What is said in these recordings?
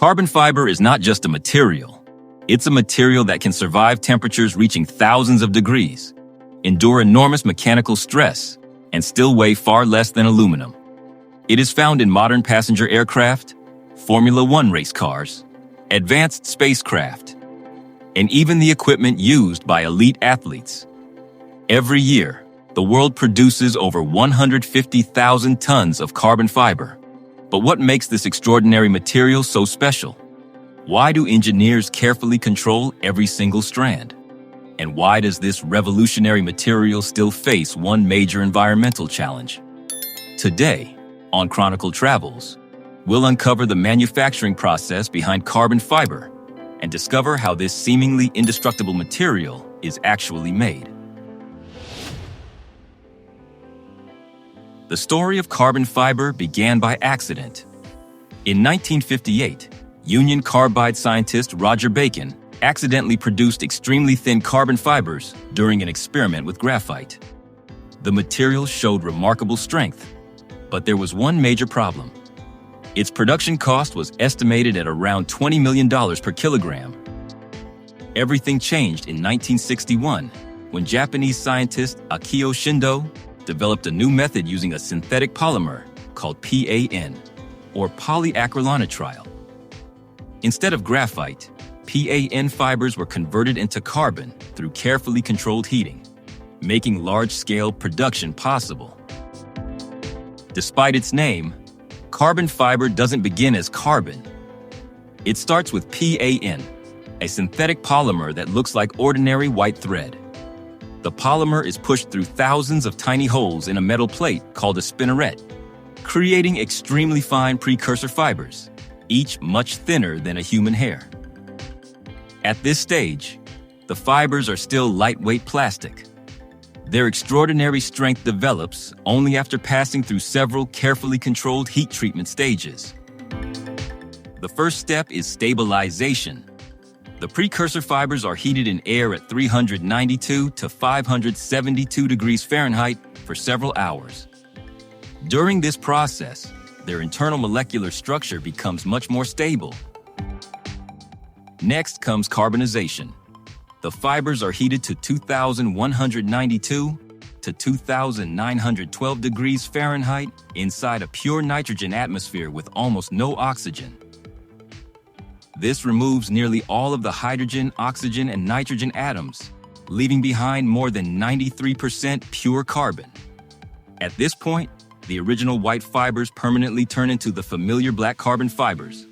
Carbon fiber is not just a material. It's a material that can survive temperatures reaching thousands of degrees, endure enormous mechanical stress, and still weigh far less than aluminum. It is found in modern passenger aircraft, Formula One race cars, advanced spacecraft, and even the equipment used by elite athletes. Every year, the world produces over 150,000 tons of carbon fiber. But what makes this extraordinary material so special? Why do engineers carefully control every single strand? And why does this revolutionary material still face one major environmental challenge? Today, on Chronicle Travels, we'll uncover the manufacturing process behind carbon fiber and discover how this seemingly indestructible material is actually made. The story of carbon fiber began by accident. In 1958, Union Carbide scientist Roger Bacon accidentally produced extremely thin carbon fibers during an experiment with graphite. The material showed remarkable strength, but there was one major problem. Its production cost was estimated at around $20 million per kilogram. Everything changed in 1961 when Japanese scientist Akio Shindo developed a new method using a synthetic polymer called PAN, or polyacrylonitrile. Instead of graphite, PAN fibers were converted into carbon through carefully controlled heating, making large-scale production possible. Despite its name, carbon fiber doesn't begin as carbon. It starts with PAN, a synthetic polymer that looks like ordinary white thread. The polymer is pushed through thousands of tiny holes in a metal plate called a spinneret, creating extremely fine precursor fibers, each much thinner than a human hair. At this stage, the fibers are still lightweight plastic. Their extraordinary strength develops only after passing through several carefully controlled heat treatment stages. The first step is stabilization. The precursor fibers are heated in air at 392 to 572 degrees Fahrenheit for several hours. During this process, their internal molecular structure becomes much more stable. Next comes carbonization. The fibers are heated to 2,192 to 2,912 degrees Fahrenheit inside a pure nitrogen atmosphere with almost no oxygen. This removes nearly all of the hydrogen, oxygen, and nitrogen atoms, leaving behind more than 93% pure carbon. At this point, the original white fibers permanently turn into the familiar black carbon fibers.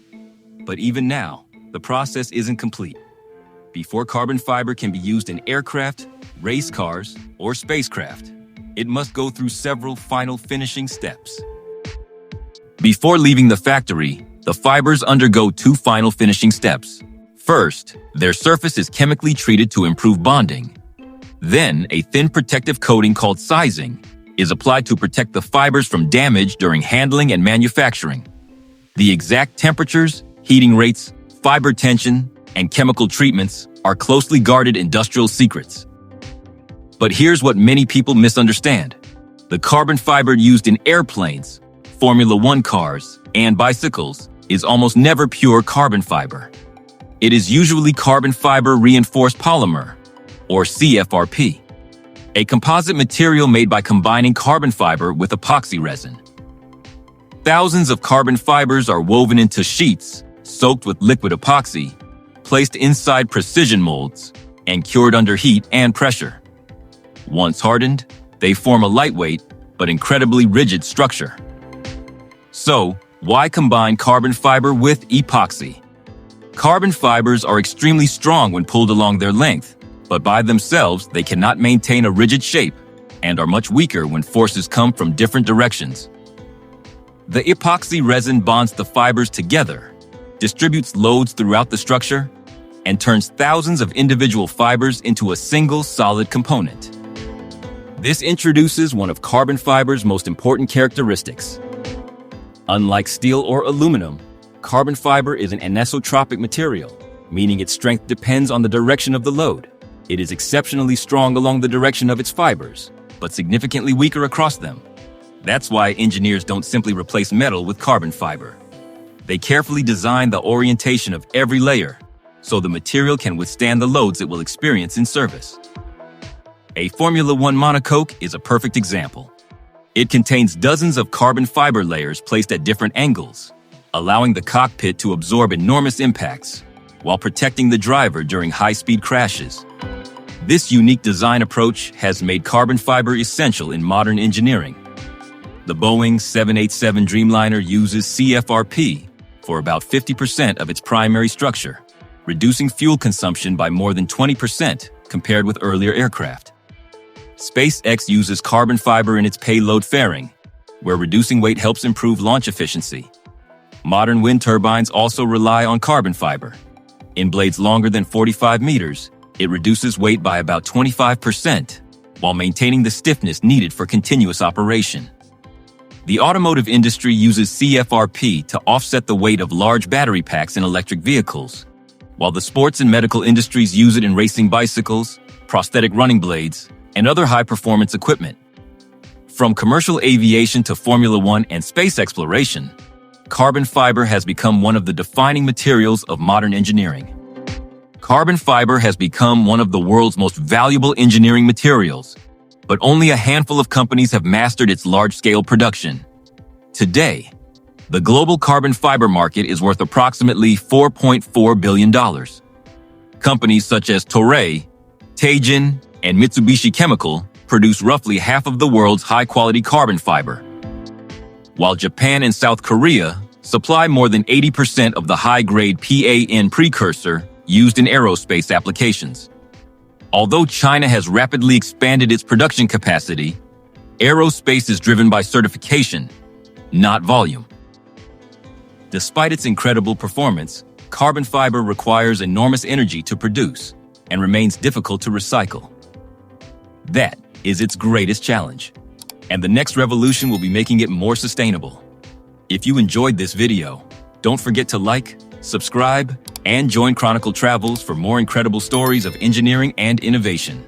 But even now, the process isn't complete. Before carbon fiber can be used in aircraft, race cars, or spacecraft, it must go through several final finishing steps. Before leaving the factory, the fibers undergo two final finishing steps. First, their surface is chemically treated to improve bonding. Then, a thin protective coating called sizing is applied to protect the fibers from damage during handling and manufacturing. The exact temperatures, heating rates, fiber tension, and chemical treatments are closely guarded industrial secrets. But here's what many people misunderstand. The carbon fiber used in airplanes, Formula One cars, and bicycles is almost never pure carbon fiber. It is usually carbon fiber reinforced polymer, or CFRP, a composite material made by combining carbon fiber with epoxy resin. Thousands of carbon fibers are woven into sheets, soaked with liquid epoxy, placed inside precision molds, and cured under heat and pressure. Once hardened, they form a lightweight but incredibly rigid structure. So, why combine carbon fiber with epoxy? Carbon fibers are extremely strong when pulled along their length, but by themselves they cannot maintain a rigid shape and are much weaker when forces come from different directions. The epoxy resin bonds the fibers together, distributes loads throughout the structure, and turns thousands of individual fibers into a single solid component. This introduces one of carbon fiber's most important characteristics. Unlike steel or aluminum, carbon fiber is an anisotropic material, meaning its strength depends on the direction of the load. It is exceptionally strong along the direction of its fibers, but significantly weaker across them. That's why engineers don't simply replace metal with carbon fiber. They carefully design the orientation of every layer, so the material can withstand the loads it will experience in service. A Formula One monocoque is a perfect example. It contains dozens of carbon fiber layers placed at different angles, allowing the cockpit to absorb enormous impacts while protecting the driver during high-speed crashes. This unique design approach has made carbon fiber essential in modern engineering. The Boeing 787 Dreamliner uses CFRP for about 50% of its primary structure, reducing fuel consumption by more than 20% compared with earlier aircraft. SpaceX uses carbon fiber in its payload fairing, where reducing weight helps improve launch efficiency. Modern wind turbines also rely on carbon fiber. In blades longer than 45 meters, it reduces weight by about 25%, while maintaining the stiffness needed for continuous operation. The automotive industry uses CFRP to offset the weight of large battery packs in electric vehicles, while the sports and medical industries use it in racing bicycles, prosthetic running blades, and other high-performance equipment. From commercial aviation to Formula One and space exploration, carbon fiber has become one of the defining materials of modern engineering. Carbon fiber has become one of the world's most valuable engineering materials, but only a handful of companies have mastered its large-scale production. Today, the global carbon fiber market is worth approximately $4.4 billion. Companies such as Toray, Teijin, and Mitsubishi Chemical produce roughly half of the world's high-quality carbon fiber, while Japan and South Korea supply more than 80% of the high-grade PAN precursor used in aerospace applications. Although China has rapidly expanded its production capacity, aerospace is driven by certification, not volume. Despite its incredible performance, carbon fiber requires enormous energy to produce and remains difficult to recycle. That is its greatest challenge, and the next revolution will be making it more sustainable. If you enjoyed this video, don't forget to like, subscribe, and join Chronicle Travels for more incredible stories of engineering and innovation.